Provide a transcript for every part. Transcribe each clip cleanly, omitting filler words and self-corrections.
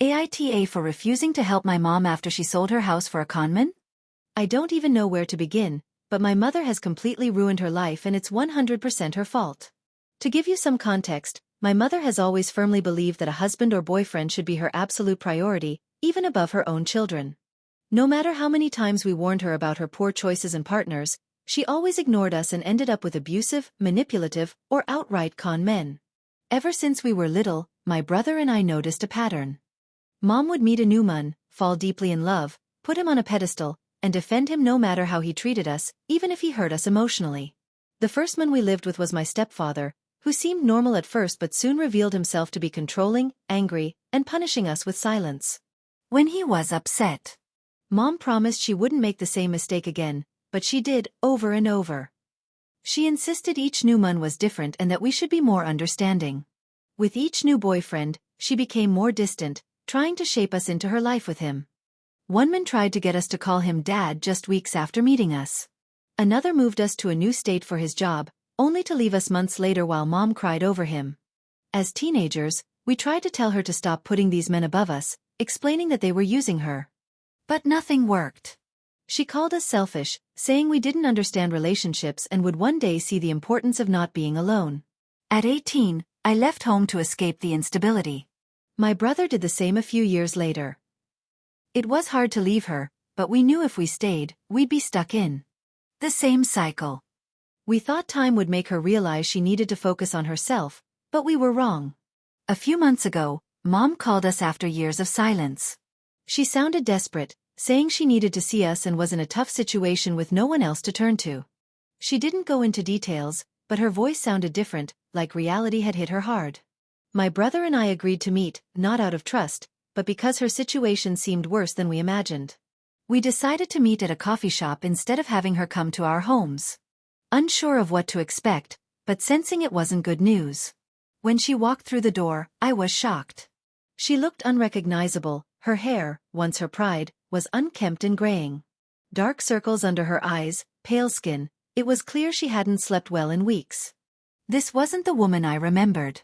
AITA for refusing to help my mom after she sold her house for a conman? I don't even know where to begin, but my mother has completely ruined her life and it's 100% her fault. To give you some context, my mother has always firmly believed that a husband or boyfriend should be her absolute priority, even above her own children. No matter how many times we warned her about her poor choices and partners, she always ignored us and ended up with abusive, manipulative, or outright con men. Ever since we were little, my brother and I noticed a pattern. Mom would meet a new man, fall deeply in love, put him on a pedestal, and defend him no matter how he treated us, even if he hurt us emotionally. The first man we lived with was my stepfather, who seemed normal at first but soon revealed himself to be controlling, angry, and punishing us with silence. When he was upset, Mom promised she wouldn't make the same mistake again, but she did, over and over. She insisted each new man was different and that we should be more understanding. With each new boyfriend, she became more distant, trying to shape us into her life with him. One man tried to get us to call him Dad just weeks after meeting us. Another moved us to a new state for his job, only to leave us months later while Mom cried over him. As teenagers, we tried to tell her to stop putting these men above us, explaining that they were using her. But nothing worked. She called us selfish, saying we didn't understand relationships and would one day see the importance of not being alone. At 18, I left home to escape the instability. My brother did the same a few years later. It was hard to leave her, but we knew if we stayed, we'd be stuck in the same cycle. We thought time would make her realize she needed to focus on herself, but we were wrong. A few months ago, Mom called us after years of silence. She sounded desperate, saying she needed to see us and was in a tough situation with no one else to turn to. She didn't go into details, but her voice sounded different, like reality had hit her hard. My brother and I agreed to meet, not out of trust, but because her situation seemed worse than we imagined. We decided to meet at a coffee shop instead of having her come to our homes. Unsure of what to expect, but sensing it wasn't good news. When she walked through the door, I was shocked. She looked unrecognizable, her hair, once her pride, was unkempt and graying. Dark circles under her eyes, pale skin, it was clear she hadn't slept well in weeks. This wasn't the woman I remembered.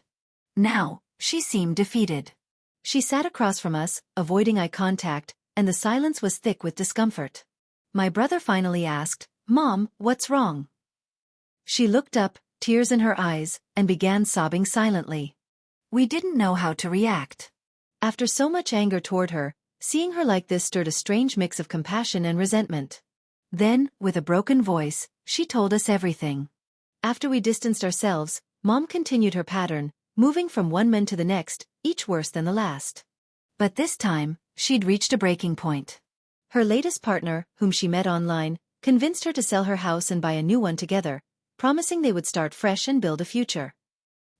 Now, she seemed defeated. She sat across from us, avoiding eye contact, and the silence was thick with discomfort. My brother finally asked, "Mom, what's wrong?" She looked up, tears in her eyes, and began sobbing silently. We didn't know how to react. After so much anger toward her, seeing her like this stirred a strange mix of compassion and resentment. Then, with a broken voice, she told us everything. After we distanced ourselves, Mom continued her pattern, moving from one man to the next, each worse than the last. But this time, she'd reached a breaking point. Her latest partner, whom she met online, convinced her to sell her house and buy a new one together, promising they would start fresh and build a future.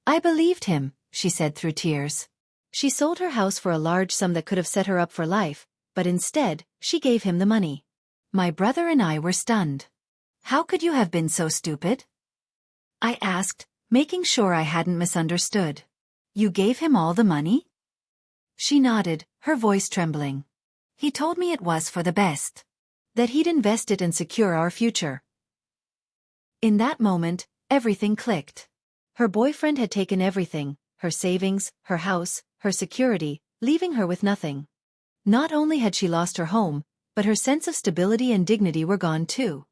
I believed him, she said through tears. She sold her house for a large sum that could have set her up for life, but instead, she gave him the money. My brother and I were stunned. How could you have been so stupid? I asked, making sure I hadn't misunderstood. You gave him all the money? She nodded, her voice trembling. He told me it was for the best. That he'd invest it and secure our future. In that moment, everything clicked. Her boyfriend had taken everything, her savings, her house, her security, leaving her with nothing. Not only had she lost her home, but her sense of stability and dignity were gone too.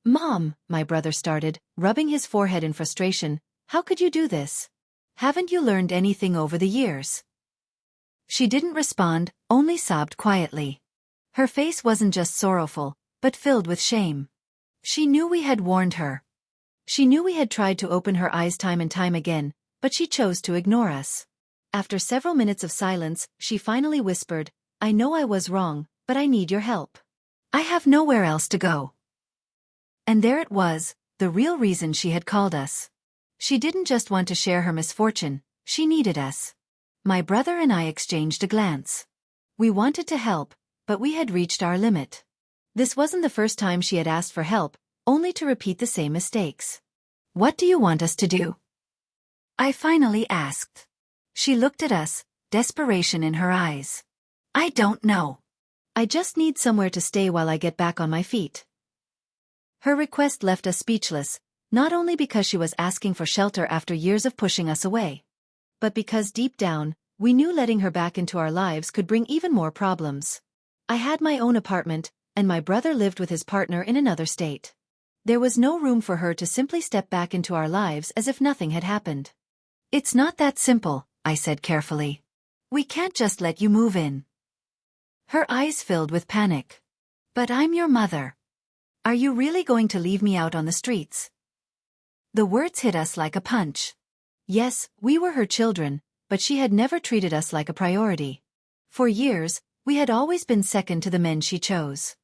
Mom, my brother started, rubbing his forehead in frustration, how could you do this? Haven't you learned anything over the years? She didn't respond, only sobbed quietly. Her face wasn't just sorrowful, but filled with shame. She knew we had warned her. She knew we had tried to open her eyes time and time again, but she chose to ignore us. After several minutes of silence, she finally whispered, I know I was wrong, but I need your help. I have nowhere else to go. And there it was, the real reason she had called us. She didn't just want to share her misfortune, she needed us. My brother and I exchanged a glance. We wanted to help, but we had reached our limit. This wasn't the first time she had asked for help, only to repeat the same mistakes. What do you want us to do? I finally asked. She looked at us, desperation in her eyes. I don't know. I just need somewhere to stay while I get back on my feet. Her request left us speechless, not only because she was asking for shelter after years of pushing us away, but because deep down, We knew letting her back into our lives could bring even more problems. I had my own apartment, and my brother lived with his partner in another state. There was no room for her to simply step back into our lives as if nothing had happened. "It's not that simple," I said carefully. "We can't just let you move in." Her eyes filled with panic. "But I'm your mother. Are you really going to leave me out on the streets?" The words hit us like a punch. Yes, we were her children, but she had never treated us like a priority. For years, we had always been second to the men she chose.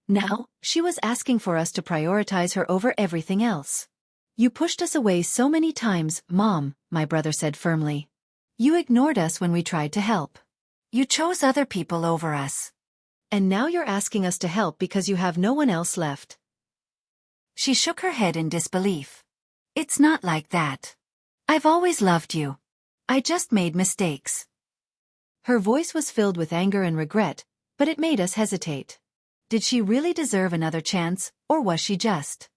Now, she was asking for us to prioritize her over everything else. "You pushed us away so many times, Mom," my brother said firmly. "You ignored us when we tried to help. You chose other people over us. And now you're asking us to help because you have no one else left." She shook her head in disbelief. "It's not like that. I've always loved you. I just made mistakes." Her voice was filled with anger and regret, but it made us hesitate. Did she really deserve another chance, or was she just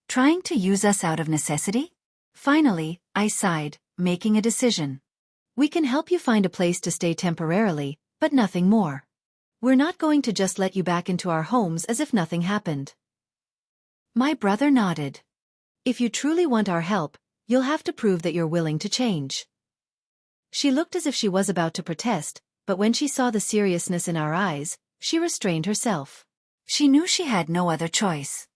trying to use us out of necessity? Finally, I sighed, making a decision. "We can help you find a place to stay temporarily, but nothing more. We're not going to just let you back into our homes as if nothing happened." My brother nodded. "If you truly want our help, you'll have to prove that you're willing to change." She looked as if she was about to protest, but when she saw the seriousness in our eyes, she restrained herself. She knew she had no other choice.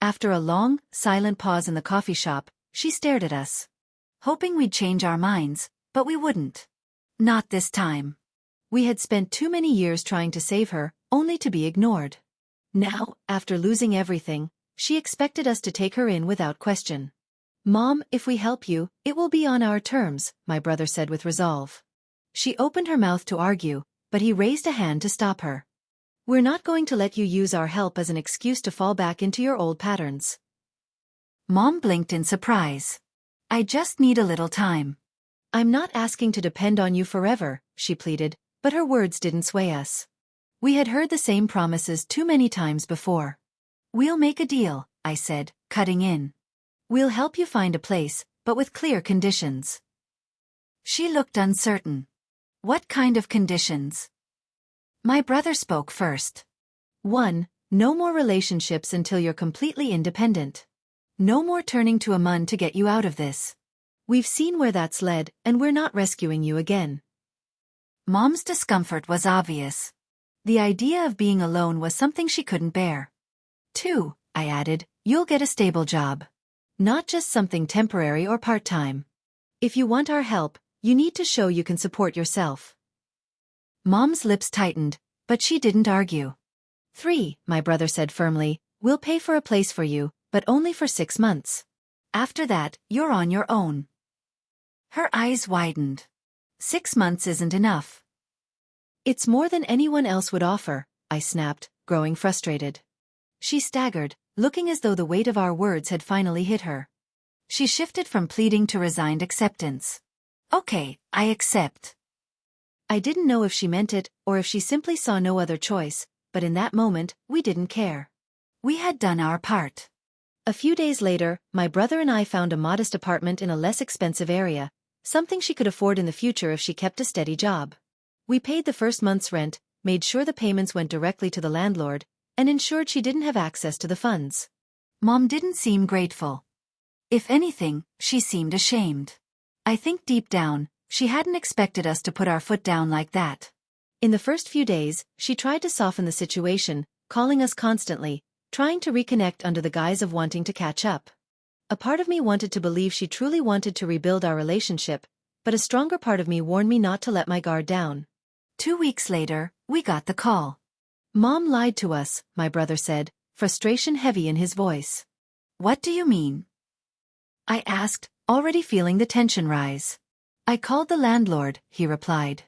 After a long, silent pause in the coffee shop, she stared at us. Hoping we'd change our minds, but we wouldn't. Not this time. We had spent too many years trying to save her, only to be ignored. Now, after losing everything, she expected us to take her in without question. "Mom, if we help you, it will be on our terms," my brother said with resolve. She opened her mouth to argue, but he raised a hand to stop her. "We're not going to let you use our help as an excuse to fall back into your old patterns." Mom blinked in surprise. "I just need a little time." "I'm not asking to depend on you forever," she pleaded, but her words didn't sway us. We had heard the same promises too many times before. "We'll make a deal," I said, cutting in. "We'll help you find a place, but with clear conditions." She looked uncertain. "What kind of conditions?" My brother spoke first. 1. No more relationships until you're completely independent. No more turning to a man to get you out of this. We've seen where that's led, and we're not rescuing you again. Mom's discomfort was obvious. The idea of being alone was something she couldn't bear. 2, I added, you'll get a stable job. Not just something temporary or part-time. If you want our help, you need to show you can support yourself. Mom's lips tightened, but she didn't argue. 3, my brother said firmly, we'll pay for a place for you, but only for 6 months. After that, you're on your own. Her eyes widened. 6 months isn't enough. It's more than anyone else would offer, I snapped, growing frustrated. She staggered, looking as though the weight of our words had finally hit her. She shifted from pleading to resigned acceptance. Okay, I accept. I didn't know if she meant it, or if she simply saw no other choice, but in that moment, we didn't care. We had done our part. A few days later, my brother and I found a modest apartment in a less expensive area, something she could afford in the future if she kept a steady job. We paid the first month's rent, made sure the payments went directly to the landlord, and ensured she didn't have access to the funds. Mom didn't seem grateful. If anything, she seemed ashamed. I think deep down, she hadn't expected us to put our foot down like that. In the first few days, she tried to soften the situation, calling us constantly, trying to reconnect under the guise of wanting to catch up. A part of me wanted to believe she truly wanted to rebuild our relationship, but a stronger part of me warned me not to let my guard down. 2 weeks later, we got the call. Mom lied to us, my brother said, frustration heavy in his voice. What do you mean? I asked, already feeling the tension rise. I called the landlord, he replied.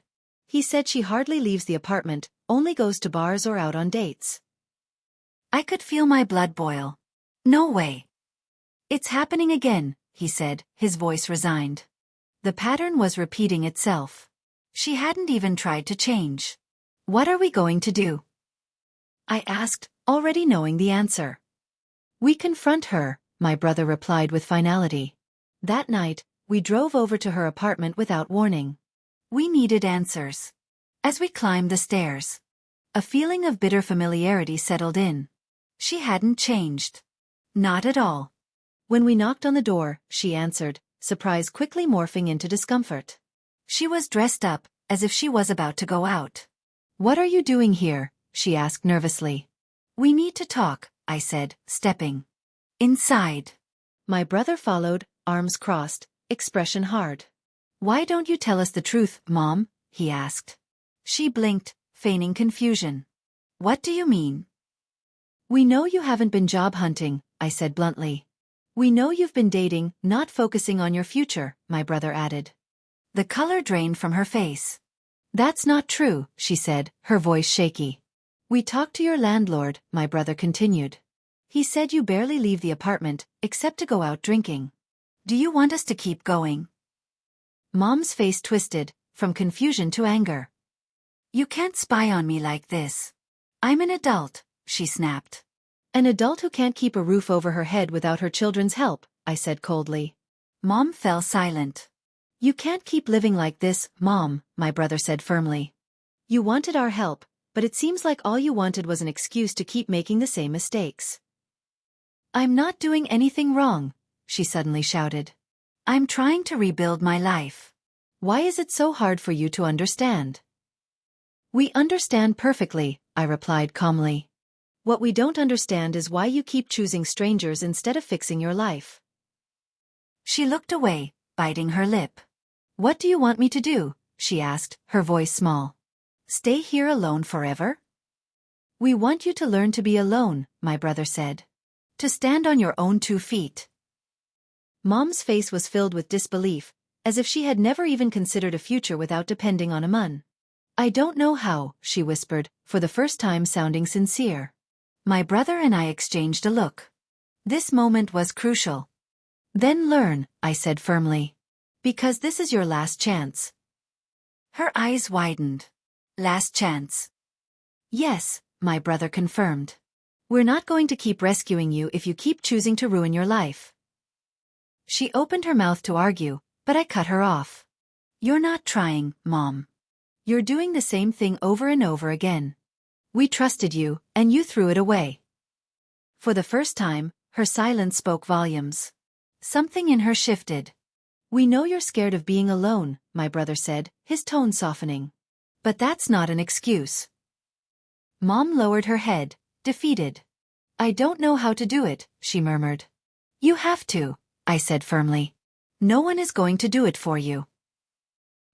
He said she hardly leaves the apartment, only goes to bars or out on dates. I could feel my blood boil. No way. It's happening again, he said, his voice resigned. The pattern was repeating itself. She hadn't even tried to change. What are we going to do? I asked, already knowing the answer. We confront her, my brother replied with finality. That night, we drove over to her apartment without warning. We needed answers. As we climbed the stairs, a feeling of bitter familiarity settled in. She hadn't changed. Not at all. When we knocked on the door, she answered, surprise quickly morphing into discomfort. She was dressed up, as if she was about to go out. "What are you doing here?" she asked nervously. "We need to talk," I said, stepping inside. My brother followed, arms crossed, expression hard. "Why don't you tell us the truth, Mom?" he asked. She blinked, feigning confusion. "What do you mean?" "We know you haven't been job hunting," I said bluntly. "We know you've been dating, not focusing on your future," my brother added. The color drained from her face. "That's not true," she said, her voice shaky. "We talked to your landlord," my brother continued. "He said you barely leave the apartment, except to go out drinking. Do you want us to keep going?" Mom's face twisted, from confusion to anger. "You can't spy on me like this. I'm an adult," she snapped. "An adult who can't keep a roof over her head without her children's help," I said coldly. Mom fell silent. "You can't keep living like this, Mom," my brother said firmly. "You wanted our help, but it seems like all you wanted was an excuse to keep making the same mistakes." "I'm not doing anything wrong," she suddenly shouted. "I'm trying to rebuild my life. Why is it so hard for you to understand?" "We understand perfectly," I replied calmly. "What we don't understand is why you keep choosing strangers instead of fixing your life." She looked away, biting her lip. "What do you want me to do?" she asked, her voice small. "Stay here alone forever?" "We want you to learn to be alone," my brother said. "To stand on your own 2 feet." Mom's face was filled with disbelief, as if she had never even considered a future without depending on a man. "I don't know how," she whispered, for the first time sounding sincere. My brother and I exchanged a look. This moment was crucial. "Then learn," I said firmly. "Because this is your last chance." Her eyes widened. "Last chance?" "Yes," my brother confirmed. "We're not going to keep rescuing you if you keep choosing to ruin your life." She opened her mouth to argue, but I cut her off. "You're not trying, Mom. You're doing the same thing over and over again. We trusted you, and you threw it away." For the first time, her silence spoke volumes. Something in her shifted. "We know you're scared of being alone," my brother said, his tone softening. "But that's not an excuse." Mom lowered her head, defeated. "I don't know how to do it," she murmured. "You have to," I said firmly. "No one is going to do it for you."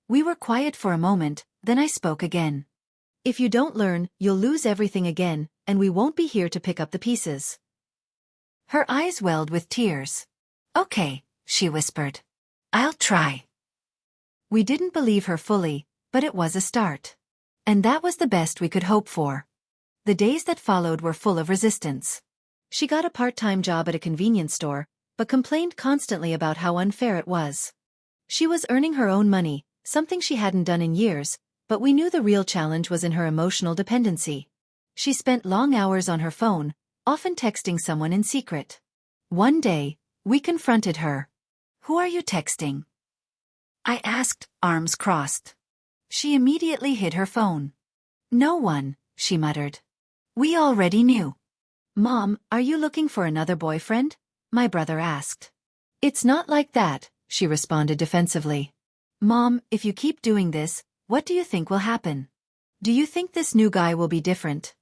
We were quiet for a moment, then I spoke again. "If you don't learn, you'll lose everything again, and we won't be here to pick up the pieces." Her eyes welled with tears. "Okay," she whispered. "I'll try." We didn't believe her fully, but it was a start. And that was the best we could hope for. The days that followed were full of resistance. She got a part-time job at a convenience store, but complained constantly about how unfair it was. She was earning her own money, something she hadn't done in years, but we knew the real challenge was in her emotional dependency. She spent long hours on her phone, often texting someone in secret. One day, we confronted her. "Who are you texting?" I asked, arms crossed. She immediately hid her phone. "No one," she muttered. "We already knew." "Mom, are you looking for another boyfriend?" my brother asked. "It's not like that," she responded defensively. "Mom, if you keep doing this, what do you think will happen? Do you think this new guy will be different?"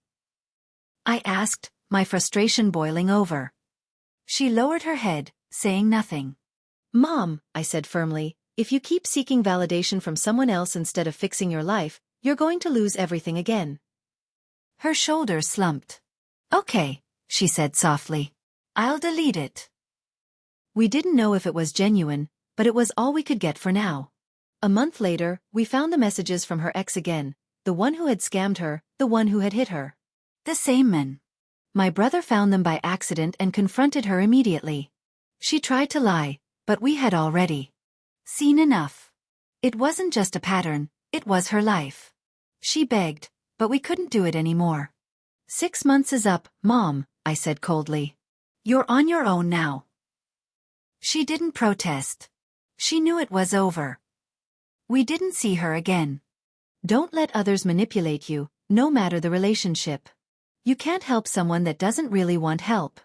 I asked, my frustration boiling over. She lowered her head, saying nothing. "Mom," I said firmly, "if you keep seeking validation from someone else instead of fixing your life, you're going to lose everything again." Her shoulders slumped. "Okay," she said softly. "I'll delete it." We didn't know if it was genuine, but it was all we could get for now. A month later, we found the messages from her ex again, the one who had scammed her, the one who had hit her. The same man. My brother found them by accident and confronted her immediately. She tried to lie, but we had already seen enough. It wasn't just a pattern, it was her life. She begged, but we couldn't do it anymore. "6 months is up, Mom," I said coldly. "You're on your own now." She didn't protest. She knew it was over. We didn't see her again. Don't let others manipulate you, no matter the relationship. You can't help someone that doesn't really want help.